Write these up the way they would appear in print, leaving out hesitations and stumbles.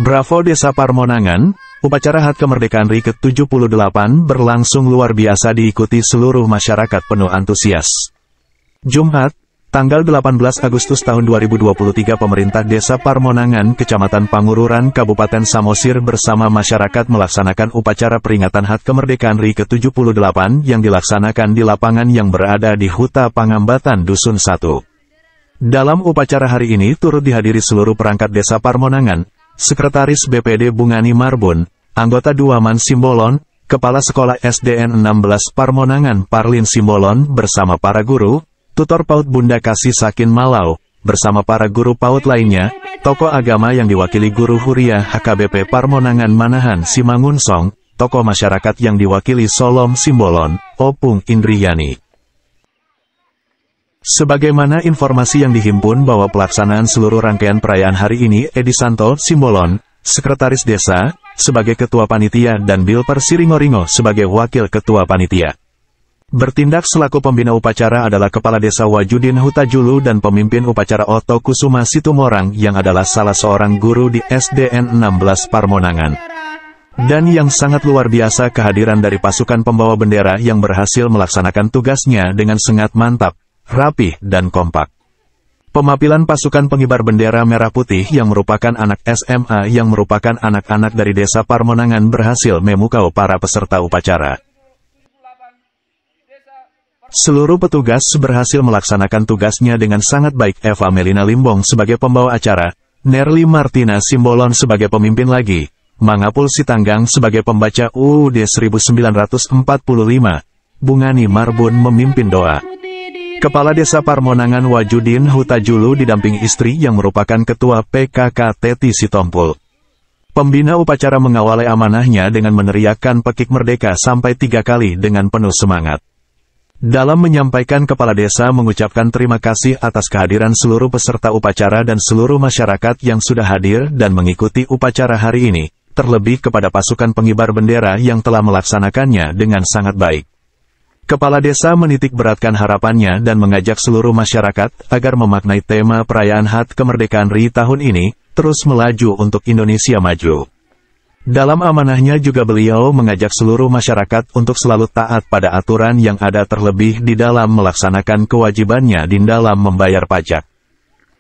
Bravo Desa Parmonangan, upacara HUT Kemerdekaan RI ke-78 berlangsung luar biasa diikuti seluruh masyarakat penuh antusias. Jumat, tanggal 18 Agustus tahun 2023 pemerintah Desa Parmonangan, Kecamatan Pangururan, Kabupaten Samosir bersama masyarakat melaksanakan upacara peringatan HUT Kemerdekaan RI ke-78 yang dilaksanakan di lapangan yang berada di Huta Pangambatan Dusun 1. Dalam upacara hari ini turut dihadiri seluruh perangkat Desa Parmonangan, Sekretaris BPD Bungani Marbun, anggota Duaman Simbolon, Kepala Sekolah SDN 16 Parmonangan Parlin Simbolon bersama para guru, tutor PAUD Bunda Kasih Sakin Malau, bersama para guru PAUD lainnya, tokoh agama yang diwakili Guru Huria HKBP Parmonangan Manahan Simangunsong, tokoh masyarakat yang diwakili Solom Simbolon, Opung Indriyani. Sebagaimana informasi yang dihimpun bahwa pelaksanaan seluruh rangkaian perayaan hari ini Edi Santo Simbolon, Sekretaris Desa, sebagai Ketua Panitia dan Bilper Siringoringo sebagai Wakil Ketua Panitia. Bertindak selaku pembina upacara adalah Kepala Desa Wajudin Hutajulu dan pemimpin upacara Oto Kusuma Situmorang yang adalah salah seorang guru di SDN 16 Parmonangan. Dan yang sangat luar biasa kehadiran dari pasukan pembawa bendera yang berhasil melaksanakan tugasnya dengan sangat mantap, rapih, dan kompak. Pemapilan pasukan pengibar bendera merah putih yang merupakan anak SMA yang merupakan anak-anak dari Desa Parmonangan berhasil memukau para peserta upacara. Seluruh petugas berhasil melaksanakan tugasnya dengan sangat baik. Eva Melina Limbong sebagai pembawa acara, Nerli Martina Simbolon sebagai pemimpin lagi, Mangapul Sitanggang sebagai pembaca UUD 1945, Bungani Marbun memimpin doa. Kepala Desa Parmonangan Wajudin Hutajulu didampingi istri yang merupakan Ketua PKK Teti Sitompul. Pembina upacara mengawali amanahnya dengan meneriakkan Pekik Merdeka sampai 3 kali dengan penuh semangat. Dalam menyampaikan, Kepala Desa mengucapkan terima kasih atas kehadiran seluruh peserta upacara dan seluruh masyarakat yang sudah hadir dan mengikuti upacara hari ini, terlebih kepada pasukan pengibar bendera yang telah melaksanakannya dengan sangat baik. Kepala Desa menitik beratkan harapannya dan mengajak seluruh masyarakat agar memaknai tema perayaan HUT Kemerdekaan RI tahun ini, terus melaju untuk Indonesia maju. Dalam amanahnya juga beliau mengajak seluruh masyarakat untuk selalu taat pada aturan yang ada terlebih di dalam melaksanakan kewajibannya di dalam membayar pajak.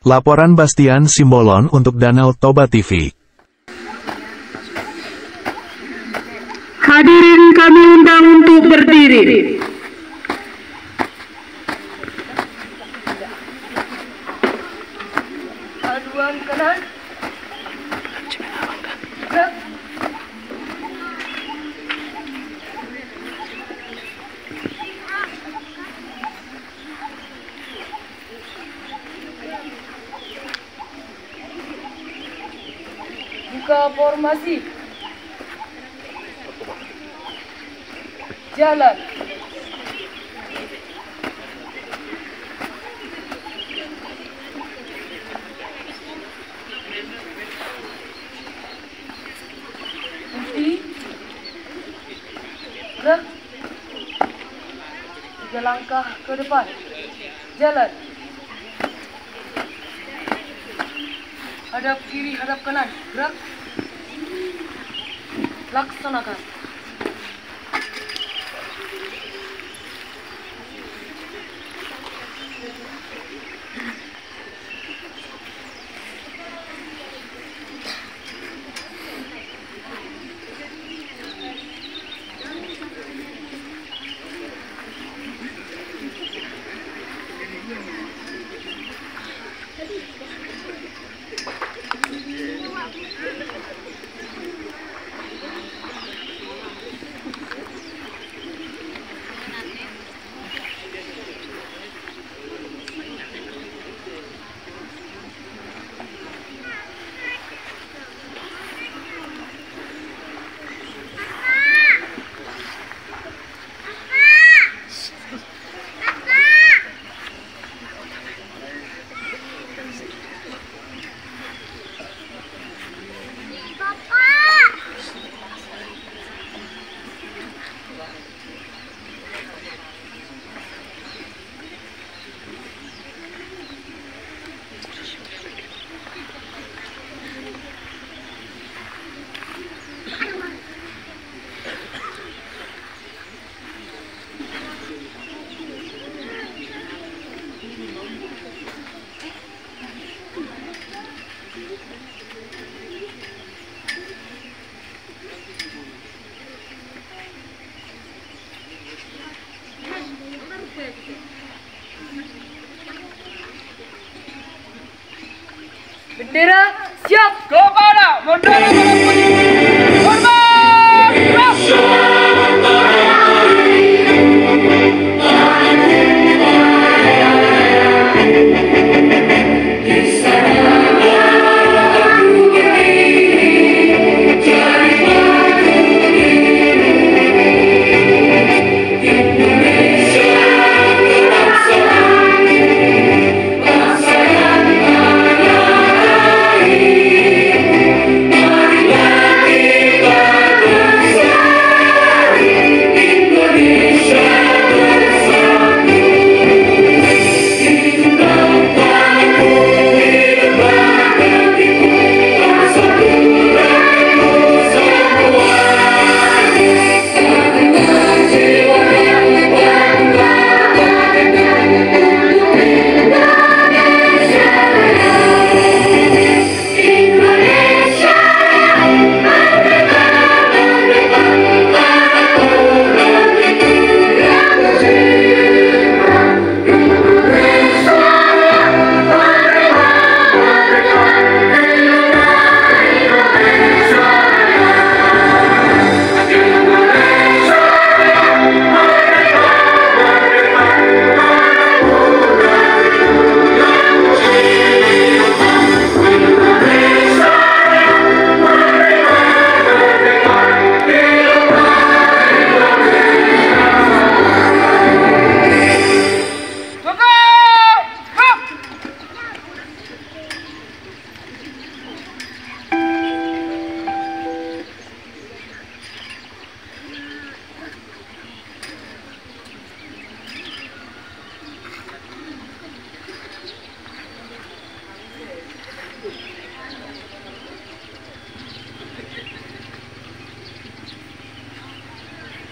Laporan Bastian Simbolon untuk Danau Toba TV. Hadirin kami undang untuk berdiri. Aduan kanan. Buka formasi. Jalan. Berhenti. Gerak. 3 langkah ke depan. Jalan. Hadap kiri, hadap kanan. Gerak. Laksanakan. Bendera siap. Kepada Mandala Merah Putih. Hormat, gerak.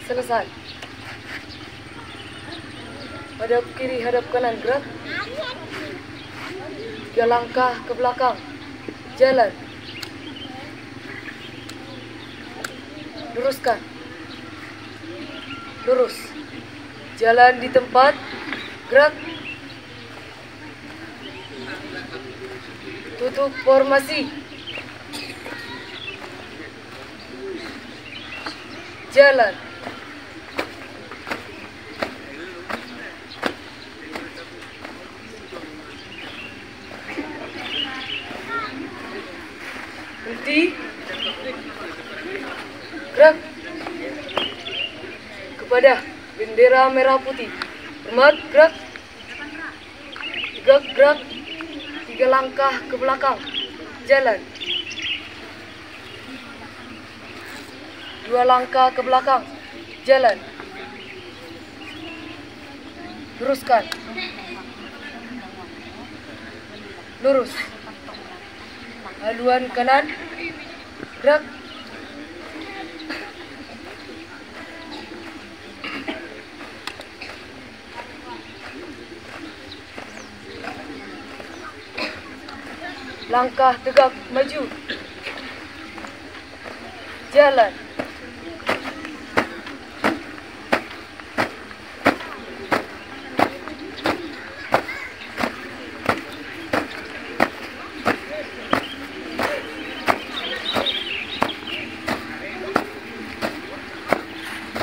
Selesai. Hadap kiri, hadap kanan, gerak. 3 langkah ke belakang. Jalan. Luruskan. Lurus. Jalan di tempat. Gerak. Tutup formasi. Jalan. Berhenti. Gerak. Kepada bendera merah putih. Hormat, gerak. Tegak, gerak. 3 langkah ke belakang. Jalan. 2 langkah ke belakang. Jalan. Luruskan. Lurus. Haluan kanan. Gerak. Langkah tegak maju. Jalan.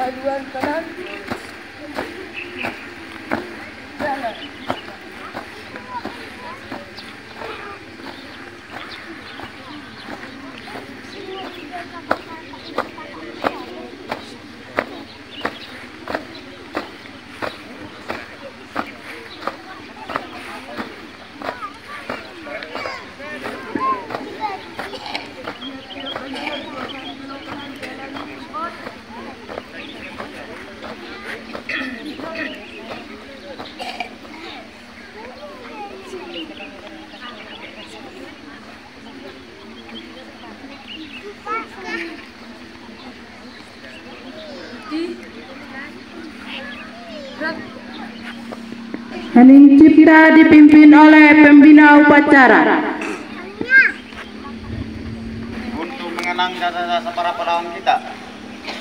Haluan kanan. Jalan. Hening Cipta dipimpin oleh pembina upacara. Untuk mengenang jasa-jasa para pahlawan kita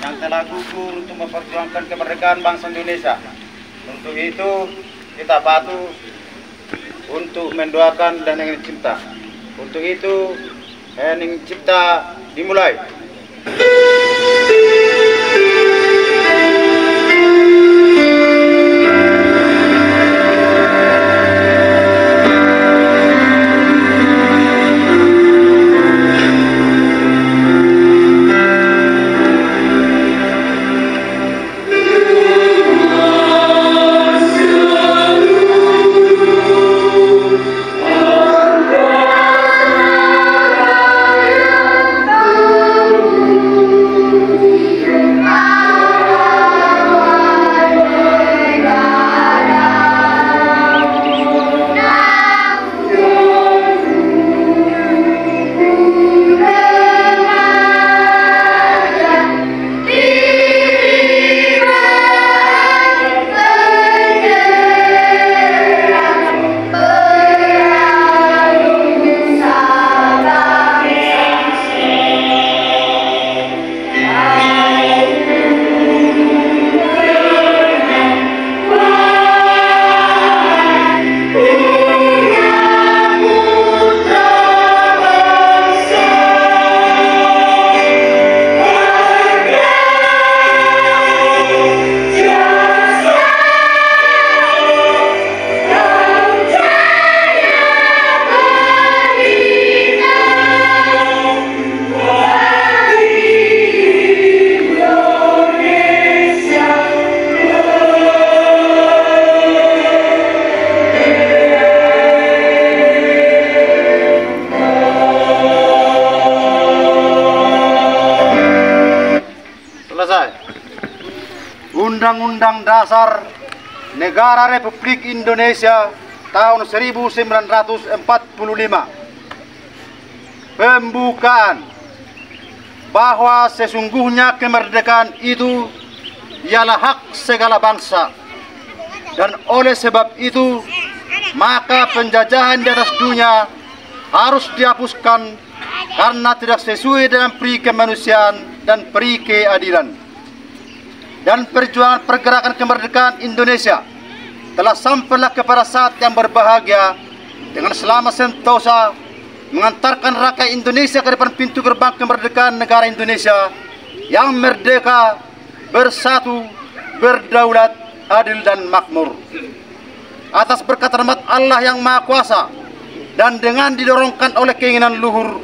yang telah gugur untuk memperjuangkan kemerdekaan bangsa Indonesia, Untuk itu kita patuh untuk mendoakan dan Hening Cipta. Untuk itu Hening Cipta dimulai. Undang-Undang Dasar Negara Republik Indonesia tahun 1945. Pembukaan bahwa sesungguhnya kemerdekaan itu ialah hak segala bangsa, dan oleh sebab itu maka penjajahan di atas dunia harus dihapuskan karena tidak sesuai dengan peri kemanusiaan dan peri keadilan. Dan perjuangan pergerakan kemerdekaan Indonesia telah sampailah kepada saat yang berbahagia dengan selama sentosa mengantarkan rakyat Indonesia ke depan pintu gerbang kemerdekaan negara Indonesia yang merdeka, bersatu, berdaulat, adil dan makmur. Atas berkat rahmat Allah yang Maha Kuasa dan dengan didorongkan oleh keinginan luhur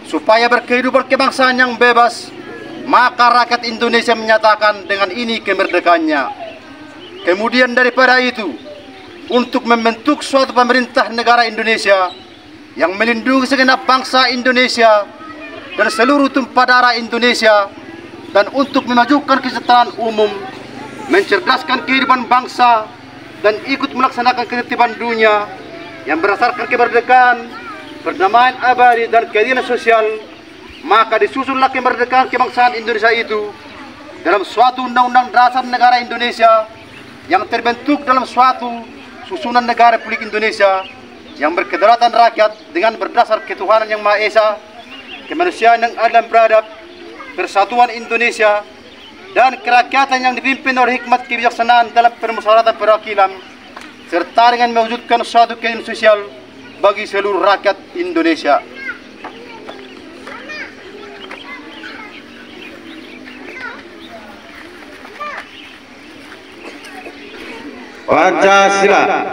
supaya berkehidupan kebangsaan yang bebas, maka rakyat Indonesia menyatakan dengan ini kemerdekaannya. Kemudian daripada itu, untuk membentuk suatu pemerintah negara Indonesia yang melindungi segenap bangsa Indonesia dan seluruh tumpah darah Indonesia, dan untuk memajukan kesejahteraan umum, mencerdaskan kehidupan bangsa, dan ikut melaksanakan ketertiban dunia yang berdasarkan kemerdekaan, perdamaian abadi dan keadilan sosial, maka disusunlah kemerdekaan kebangsaan Indonesia itu dalam suatu undang-undang dasar negara Indonesia yang terbentuk dalam suatu susunan negara Republik Indonesia yang berkedaulatan rakyat dengan berdasar ketuhanan yang Maha Esa, kemanusiaan yang adil dan beradab, persatuan Indonesia, dan kerakyatan yang dipimpin oleh hikmat kebijaksanaan dalam permusyawaratan perwakilan, serta dengan mewujudkan suatu keadilan sosial bagi seluruh rakyat Indonesia. Pancasila.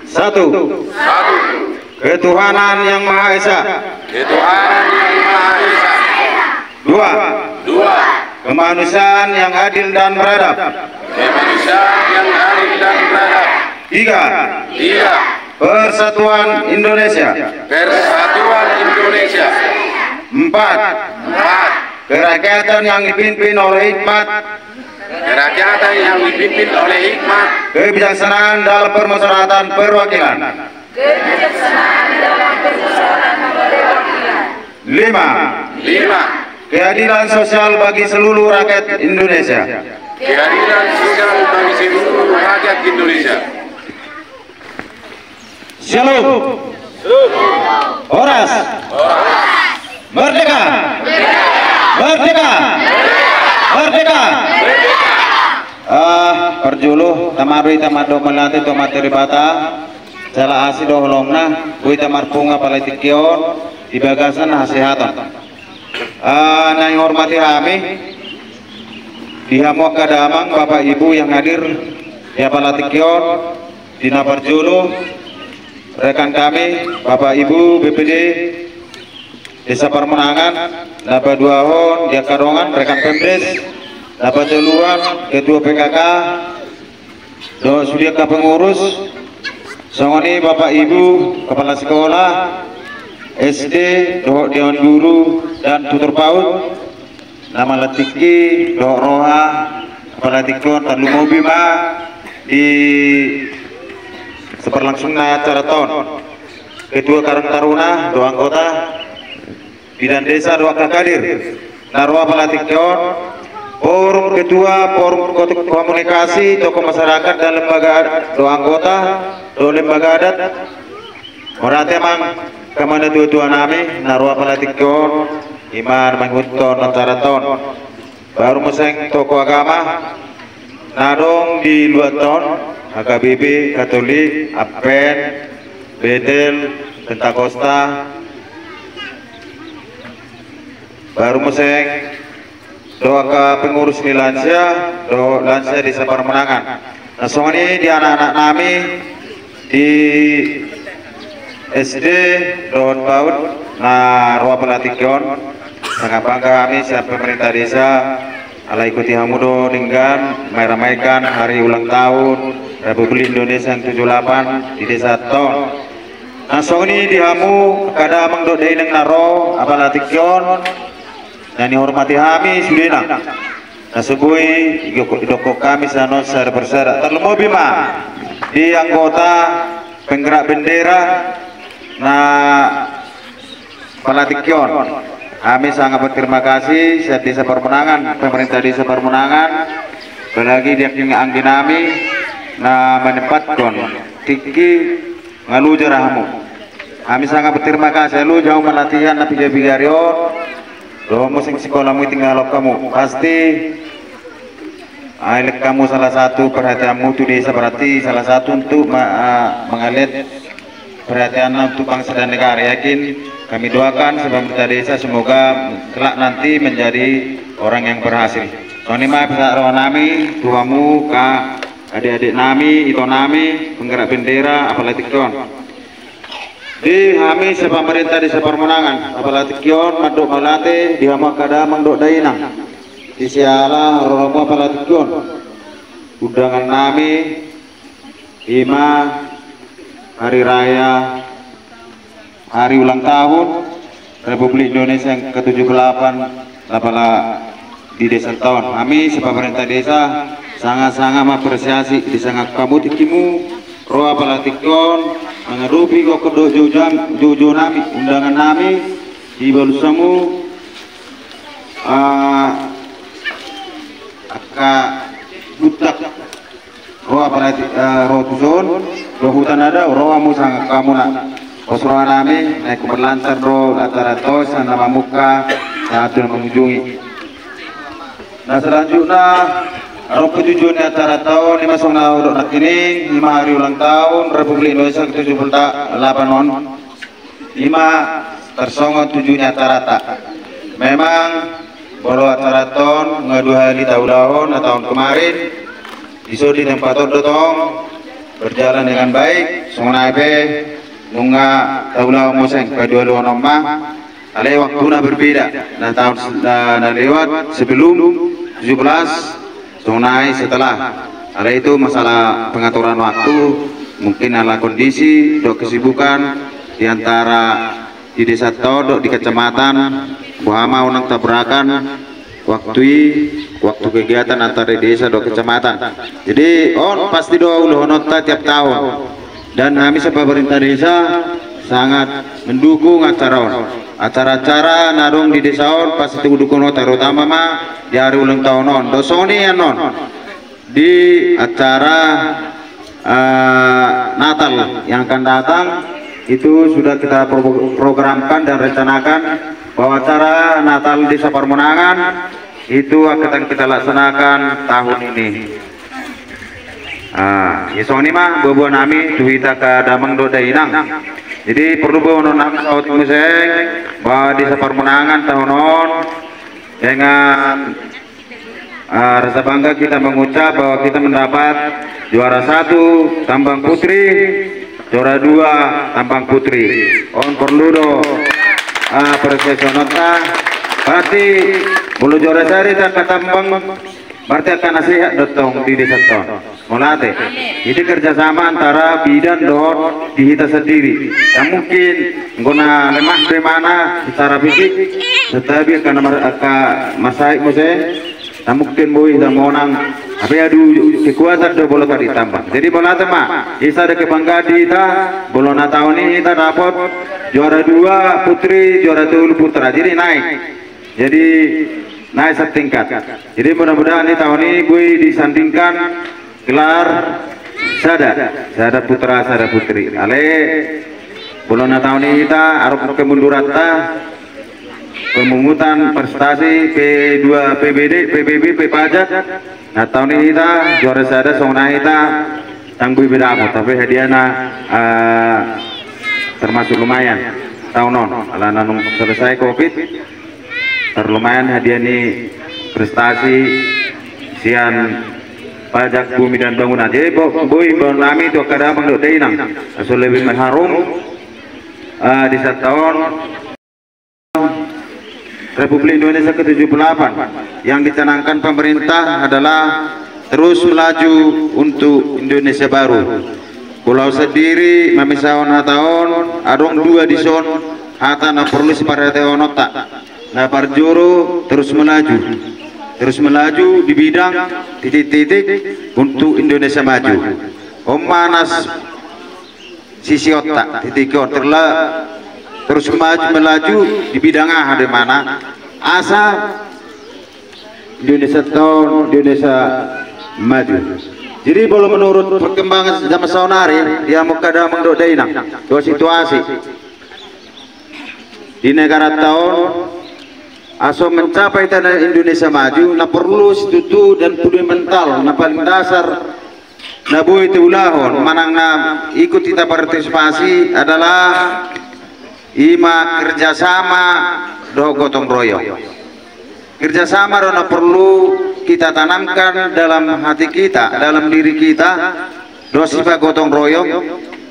Satu. Ketuhanan yang Maha Esa. Dua. Kemanusiaan yang adil dan beradab. Tiga. Persatuan Indonesia. Empat. Kerakyatan yang dipimpin oleh hikmat. Kebijaksanaan dalam permusyawaratan perwakilan. Lima. Keadilan sosial bagi seluruh rakyat Indonesia. Shalom. Horas. Merdeka. Merdeka. Merdeka. Naparjuluh tamarui tamado melati to materi bata jala asi dohlongna kui tamar bunga palatikion di bagasan hasihatan. Nang hormati kami dihamu kadamang Bapak Ibu yang hadir di palatikion di Naparjuluh, rekan kami Bapak Ibu BPD Desa Permenangan, Napa Duahon, Dia Kadongan, rekan Pemdes, Napa Teluan, Ketua PKK, do sudia ka pengurus, songoni Bapak Ibu, Kepala Sekolah, SD, do Dewan Guru dan Tutor PAUD, nama Latiki, do Roha, Kepala Tikon, Tarlumo Bima di seperlangsungnya acara tahun, Ketua Karang Taruna, do anggota Bidan Desa doa Kakadir, Narwa Palatikon, Forum Ketua Forum Komunikasi Tokoh Masyarakat dan Lembaga doa anggota, doa lembaga adat, merata emang kemana tua-tua nami, Narwa Palatikon, Iman Manghuton Antaraton, baru meseng tokoh agama, Nadong di luar tahun, HKBP, Katolik, Apen, Betel, Pentakosta, baru meseng doa ke pengurus di lansia, doa lansia di Desa Permenangan. Nah, soal ini di anak-anak kami di SD doa PAUD, nah Roa Palatikon, sangat bangga kami siap pemerintah desa, ala ikuti hamudo dengan meramaikan hari ulang tahun Republik Indonesia yang 78 di Desa Ton. Nah, soal ini dihamu kada mengdodai neng naro Palatikon. Dan dihormati kami sudena. Nah sebui idoko kami sanos secara bersara terlemo bima di anggota penggerak bendera Palatikon. Kami sangat berterima kasih siap Desa Permenangan, pemerintah Desa Permenangan, belagi dia angin kami menempatkan tiki ngalu jarahmu. Kami sangat berterima kasih lu jauh melatihan napi jabigario. Doa musim sekolahmu tinggal kamu pasti ailek kamu salah satu perhatianmu itu desa berarti salah satu untuk mengalir perhatian untuk bangsa dan negara. Yakin kami doakan pemerintah desa semoga kelak nanti menjadi orang yang berhasil. Soalnya mah bisa roh nami tuamu ka adik-adik nami itu nami penggerak bendera Palatikon. Di kami pemerintah Desa Permenangan Palatikon mandok malate di hama kada mandok dainang di siala romo Palatikon undangan nami ima hari raya hari ulang tahun Republik Indonesia yang ke-78 di Desa Tahun. Kami pemerintah desa sangat-sangat mengapresiasi di sangat kamu tikimu Roa Palatikon mengerupi kok kedok jojo nami undangan nami di balusamu aka butak Roa Palatikon Rotuzon roh hutan ada roa musang kamu nak kosroa nami naik berlancar roh acara tos nama muka satu mengunjungi. Nah selanjutnya Roh ketujuan acara tahun 5 udok nak ini 5 hari ulang tahun Republik Indonesia ke-78 on 5 tersongot 7 acara tak. Memang bolo acara tahun ngadu hari tahun kemarin isu di tempat dotong berjalan dengan baik. Songonaibe nunga tahun moseng kedua nomah ale waktunya berbeda. Nah tahun lewat sebelum 17 tunai setelah ada itu masalah pengaturan waktu mungkin ala kondisi do kesibukan diantara di Desa Todo di Kecamatan Buhama unang tabrakan waktu kegiatan antara desa do kecamatan. Jadi pasti doa ulunota tiap tahun dan kami sebagai pemerintah desa sangat mendukung acara-acara narung di desa pasti dukung terutama di hari ulang tahun dosoni di acara Natal yang akan datang itu sudah kita programkan dan rencanakan bahwa acara Natal Desa Permenangan itu akan kita laksanakan tahun ini. Isong ni mah bubuan nami duita ka damang do dainang. Jadi perlu bawa nami saut museng bahwa di sepermenangan tahunon dengan rasa bangga kita mengucap bahwa kita mendapat juara 1 tambang putri, juara 2 tambang putri. On perlu do persesionota berarti bulu juara sari tak tambang berarti akan nasihat dotong di desa ton molate. Jadi kerjasama antara bidan dot di kita sendiri yang mungkin guna lemah bagaimana secara fisik tetapi karena masai muse tak mungkin boleh dan monang tapi adu kekuatan do bola tadi tambah. Jadi bola tema isa ada kebanggaan kita bola tahun ini kita dapat juara 2 putri, juara 3 putra, jadi naik, jadi naik setingkat. Jadi mudah-mudahan di tahun ini gue disandingkan gelar sada putra, sada putri. Ale bulan tahun ini kita arep kemunduran pemungutan prestasi P2 PBD, PBB, P pajak. Nah tahun ini kita juara sada songna kita tangguh beda tapi hadiahnya termasuk lumayan tahunon. Ala nanung selesai Covid terlumayan hadiah ini prestasi sian pajak bumi dan bangunan. Jadi boy nami itu kadang mengdodainang asal lebih mengharum di satu tahun Republik Indonesia ke-78 yang dicanangkan pemerintah adalah terus melaju untuk Indonesia baru. Pulau sendiri mamisaon hataon adong 2 di son hata na perlu separate onota. Nah parjuru terus melaju di bidang titik-titik untuk Indonesia maju. Manas sisi otak titik terus melaju di bidang di mana asa Indonesia tahun Indonesia maju. Jadi kalau menurut perkembangan zaman saunari dia mukada mengdodainang dua situasi di negara tahun aso mencapai tanah Indonesia maju na perlu setutu dan fundamental na paling dasar na boy teulahon manang na ikut kita partisipasi adalah ima kerjasama do gotong royong. Kerjasama na perlu kita tanamkan dalam hati kita, dalam diri kita do sifat gotong royong.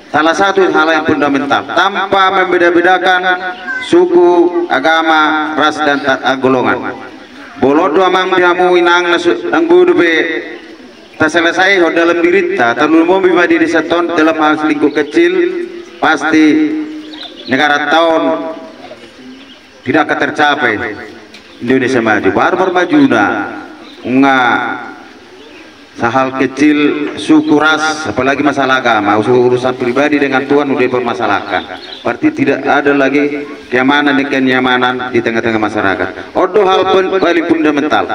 Salah satu hal yang fundamental tanpa membeda-bedakan suku, agama, ras dan golongan. Bolodo amang diamu inang anggudu be tak selesai dalam diri terlalu mau bima diri seton dalam hal lingkup kecil pasti negara tahun tidak akan tercapai Indonesia maju. Baru maju hal kecil suku ras apalagi masalah agama urusan pribadi dengan Tuhan udah permasalahkan berarti tidak ada lagi keamanan dan kenyamanan di tengah-tengah masyarakat. Odo hal paling fundamental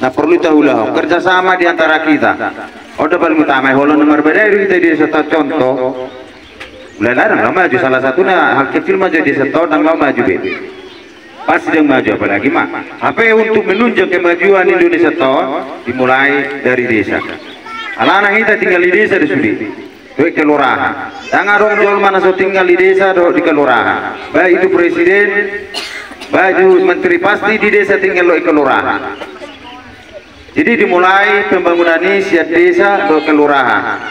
nah perlu tahulah kerjasama di antara kita odo paling utama holon nomor beda kita di satu contoh larang lah maju salah satunya hal kecil maju di satu dan mau maju beda pasti yang maju apalagi mah apa untuk menunjang kemajuan Indonesia tahun dimulai dari desa. Alana kita tinggal di desa di sudi di kelurahan tangan rong jual mana so tinggal di desa di kelurahan baik itu presiden baju menteri pasti di desa tinggal di kelurahan. Jadi dimulai pembangunan ini siap desa do kelurahan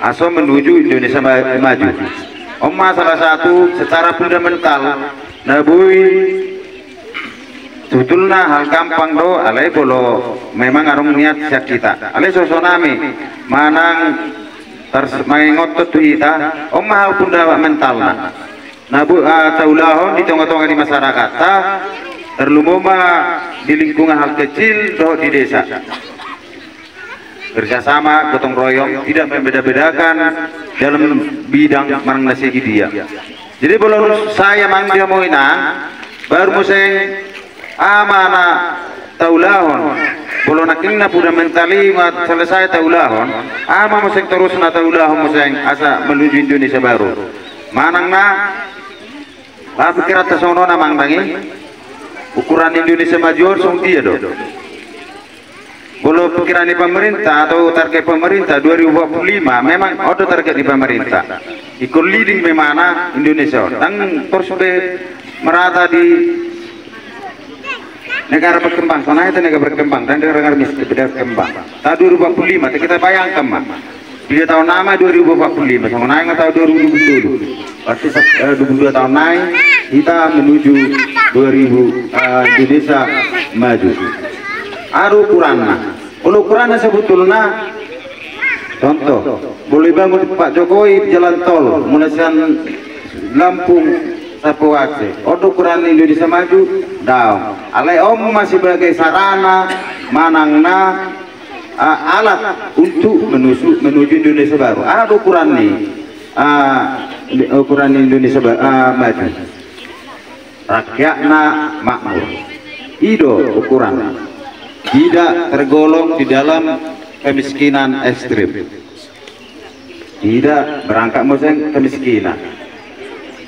aso menuju Indonesia maju. Salah satu secara fundamental nabui sebetulnya hal gampang do alai bolo memang arung niat siap kita alai sosonami manang mengotot kita hal fundamental nabu taulahon di tengah-tengah di masyarakat terlumoma di lingkungan hal kecil do di desa kerjasama gotong royong tidak membeda-bedakan dalam bidang marang nasigi dia. Jadi belum saya mang dia mau inang baru museng amana taulahon belum naking na fundamentali selesai taulahon ama museng terus na taulahon museng asa menuju Indonesia baru manang na pikir atas sono namang tangi ukuran Indonesia maju song dia do Kalau pikiran di pemerintah atau target pemerintah 2045 memang ada target di pemerintah. Ikut leading memana Indonesia dan terus merata di negara berkembang. Soalnya itu negara berkembang dan negara miskin berkembang. Tahun 2045 kita bayangkan mah. Dia tahun nama 2045 sama naik tahun 2020. Berarti 22 tahun naik kita menuju 2000 Indonesia maju. Ada ukurannya. Kalau ukurannya sebetulnya contoh, boleh bangun Pak Jokowi jalan tol mulai Lampung Sapuace. Ada ukuran Indonesia maju, down. Alai om masih sebagai sarana manangna alat untuk menuju Indonesia baru. Ada ukuran nih, ukuran Indonesia maju. Rakyatna makmur. Ido ukuran. Tidak tergolong di dalam kemiskinan ekstrim, tidak berangkat musim kemiskinan.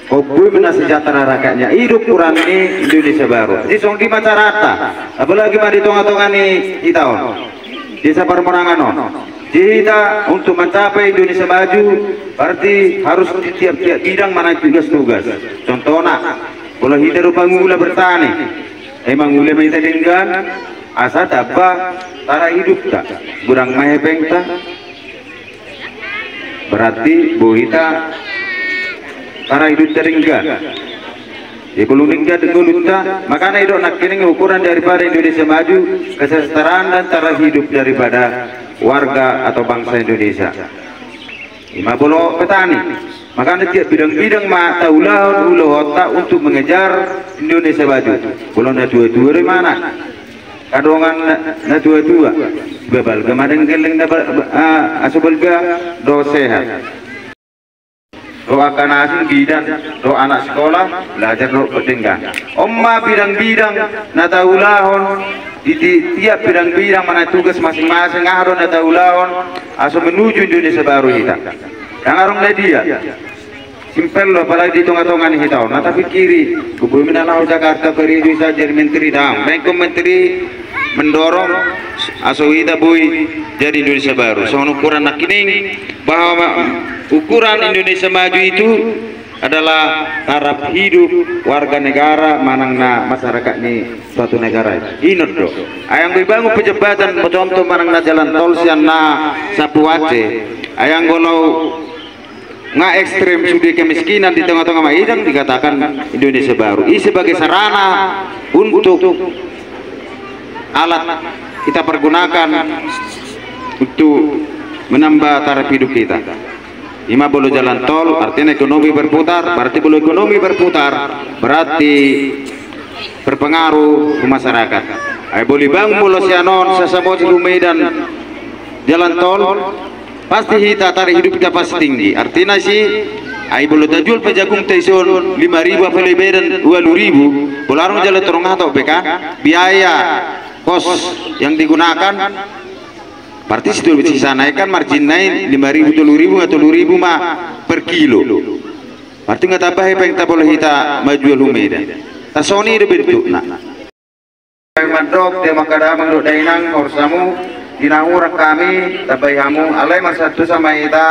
Kopi benar sejahtera rakyatnya. Hidup kurang ini Indonesia baru. Di song di masyarakat, apalagi mari tonga-tonga nih kita desa Permorangan. Kita untuk mencapai Indonesia maju, berarti harus di tiap-tiap bidang mana tugas-tugas. Contohnya, kalau kita rupa ngula bertani, emang ngula kita dengan asa dapat tara hidup tak kurang mahepeng tak berarti bohita tara hidup teringgan ya kalau ninggal dengan tak makanya hidup nak kini ukuran daripada Indonesia maju kesejahteraan dan tara hidup daripada warga atau bangsa Indonesia. 50 petani makanya tiap bidang-bidang mata ulah otak untuk mengejar Indonesia maju. Kalau ada dua-dua dari mana? Kadongan na dua-dua babal kemarin geleng na asubalga do sehat do akan asing bidan do anak sekolah belajar do pentingkan omma bidang-bidang na taulahon di tiap bidang-bidang mana tugas masing-masing ngaron na taulahon aso menuju Indonesia baru kita yang arong dia simpel loh, apalagi di tengah-tengah nih kita. Nah tapi kiri, Gubernur Minangkabau Jakarta periode bisa jadi menteri dam. Mereka menteri mendorong asal kita boy jadi Indonesia baru. Soal ukuran nak ini bahwa ukuran Indonesia maju itu adalah taraf hidup warga negara manangna masyarakat ini suatu negara. Ingat do. Ayang dibangun pejabatan contoh manangna jalan tol sianna Sapuace. Ayang golau nggak ekstrem sudah kemiskinan di tengah-tengah maidang dikatakan Indonesia baru. Ini sebagai sarana untuk alat kita pergunakan untuk menambah taraf hidup kita. 50 jalan tol artinya ekonomi berputar, berarti kalau ekonomi berputar berarti berpengaruh ke masyarakat. Boleh bang mulo sianon sesama Medan jalan tol pasti kita tarikh hidup kita pasti tinggi. Artinya sih ai boleh tajul pejagung teison 5.000 apa lebih dan 20.000 bolarong jalan terong atau BK biaya kos yang digunakan berarti situ bisa naikkan margin naik 5.000 10.000 atau 10.000 mah per kilo. Berarti nggak tambah apa yang tak boleh kita majual Medan. Tasoni itu bentuk nak. Mandok dia makadamang do dainang korsamu dinaurak kami tabayamu alai masatu sama kita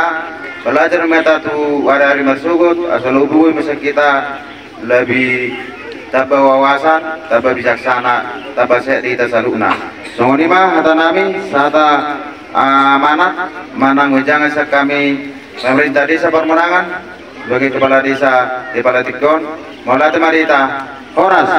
belajar meta tu warari masugut asal ubui masa kita lebih tabah wawasan tabah bijaksana tabah sehat kita saluna songoni mah hata nami sata amanat manang jangan kami pemerintah desa Permorangan sebagai kepala desa di Palatikon maulati marita horas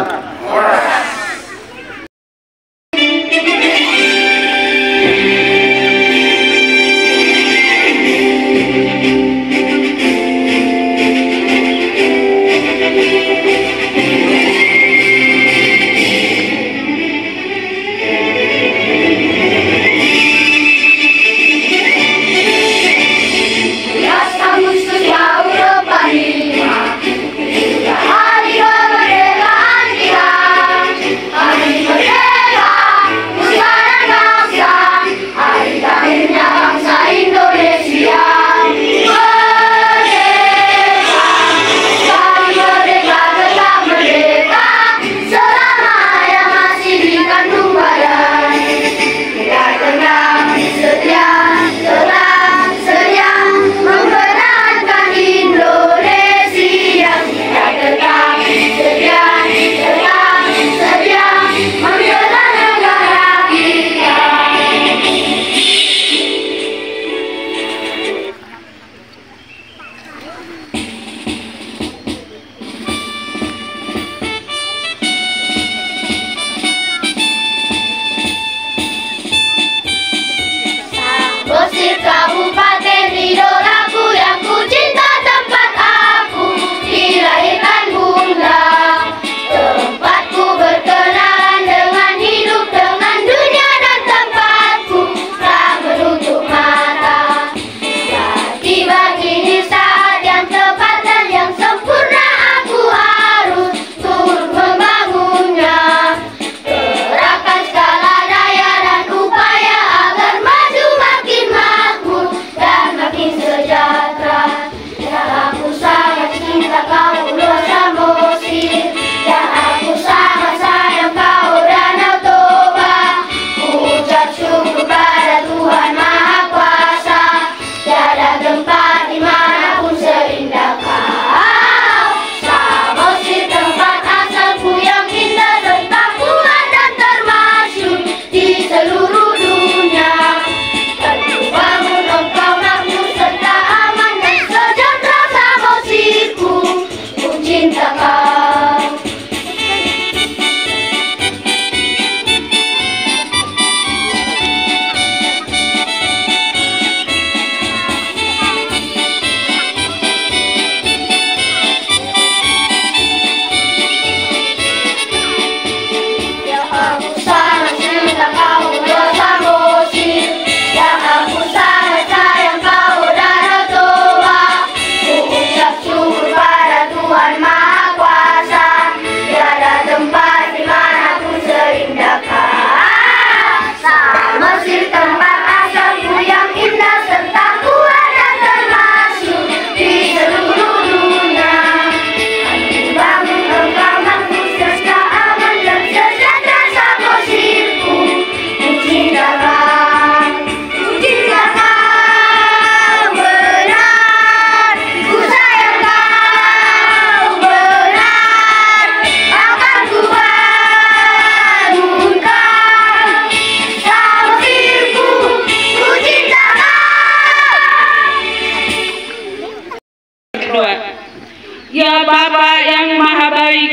Bapa yang Maha Baik,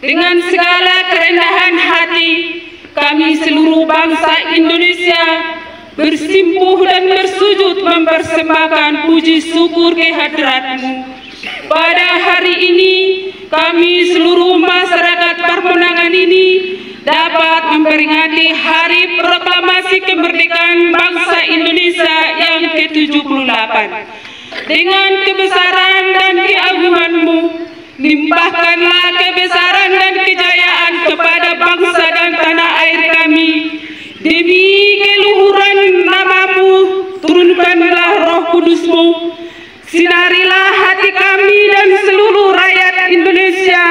dengan segala kerendahan hati, kami seluruh bangsa Indonesia bersimpuh dan bersujud mempersembahkan puji syukur kehadirat-Mu. Pada hari ini, kami seluruh masyarakat Pademangan ini dapat memperingati Hari Proklamasi Kemerdekaan Bangsa Indonesia yang ke-78. Dengan kebesaran dan keagungan-Mu, limpahkanlah kebesaran dan kejayaan kepada bangsa dan tanah air kami. Demi keluhuran nama-Mu, turunkanlah Roh Kudus-Mu. Sinarilah hati kami dan seluruh rakyat Indonesia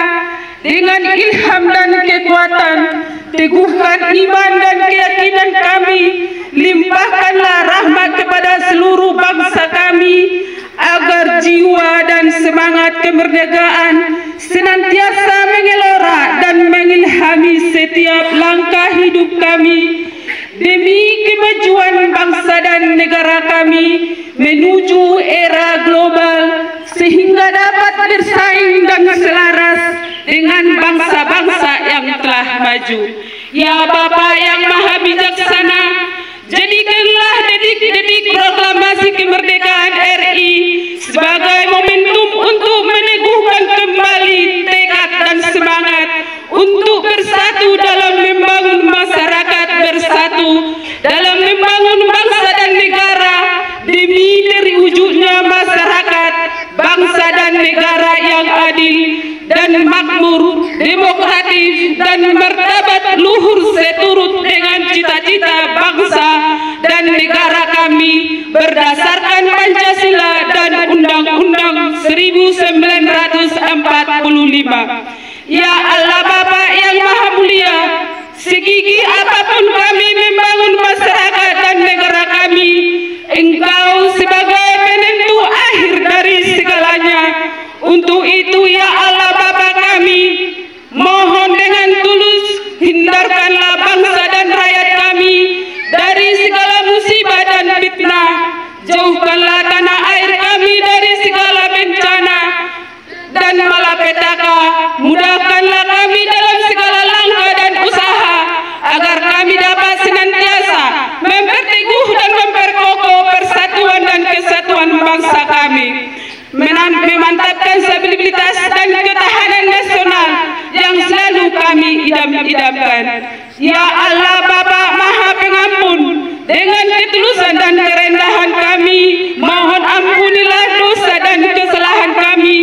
dengan ilham dan kekuatan. Teguhkan iman dan keyakinan kami. Limpahkanlah rahmat kepada seluruh bangsa kami, agar jiwa dan semangat kemerdekaan senantiasa mengelora dan mengilhami setiap langkah hidup kami. Demi kemajuan bangsa dan negara kami menuju era global, sehingga dapat bersaing dan selaras dengan bangsa-bangsa yang telah maju. Ya Bapa yang Maha Bijaksana, jadikanlah detik-detik proklamasi kemerdekaan RI sebagai momentum untuk meneguhkan kembali tekad dan semangat untuk bersatu dalam membangun masyarakat bersatu, dalam membangun bangsa dan negara demi terwujudnya masyarakat, bangsa dan negara yang adil dan makmur, demokratis dan martabat luhur seturut dengan cita-cita bangsa dan negara kami berdasarkan Pancasila dan Undang-Undang 1945. Ya Allah Bapa yang Maha Mulia, segigi apapun kami membangun masyarakat dan negara kami, Engkau sebagai penentu akhir dari segalanya. Untuk itu ya Allah Bapa kami, mohon dengan tulus hindarkanlah bangsa dan rakyat kami dari segala musibah dan fitnah. Jauhkanlah tanah air kami dari segala bencana dan malapetaka. Mudahkanlah kami dalam segala langkah dan usaha, agar kami dapat senantiasa memperteguh dan memperkokoh persatuan dan kesatuan bangsa kami, memantapkan stabilitas dan ketahanan nasional yang selalu kami idam-idamkan. Ya Allah Bapa Maha Pengampun, dengan ketulusan dan kerendahan kami, mohon ampunilah dosa dan kesalahan kami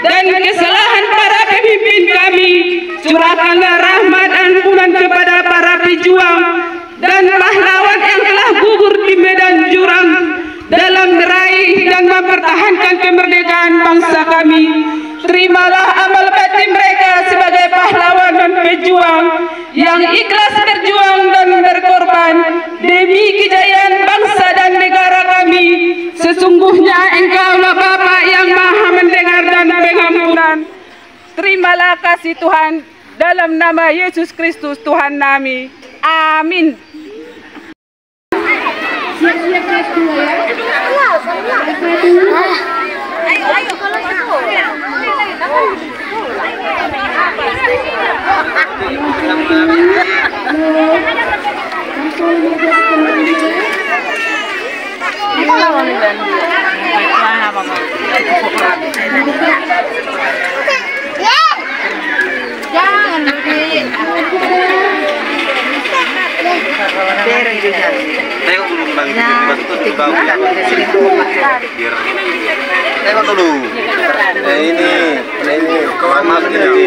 dan kesalahan para pemimpin kami. Curahkanlah rahmat ampunan kepada para pejuang dan pahlawan yang telah gugur di medan jurang dalam meraih dan mempertahankan kemerdekaan bangsa kami. Terimalah amal bakti mereka sebagai pahlawan dan pejuang yang ikhlas berjuang dan berkorban demi kejayaan bangsa dan negara kami. Sesungguhnya Engkaulah Bapa yang Maha mendengar dan pengampunan. Terimalah kasih Tuhan dalam nama Yesus Kristus Tuhan kami. Amin. Tengok dulu bang, itu bau ya. Tengok dulu. Ini, mas ini.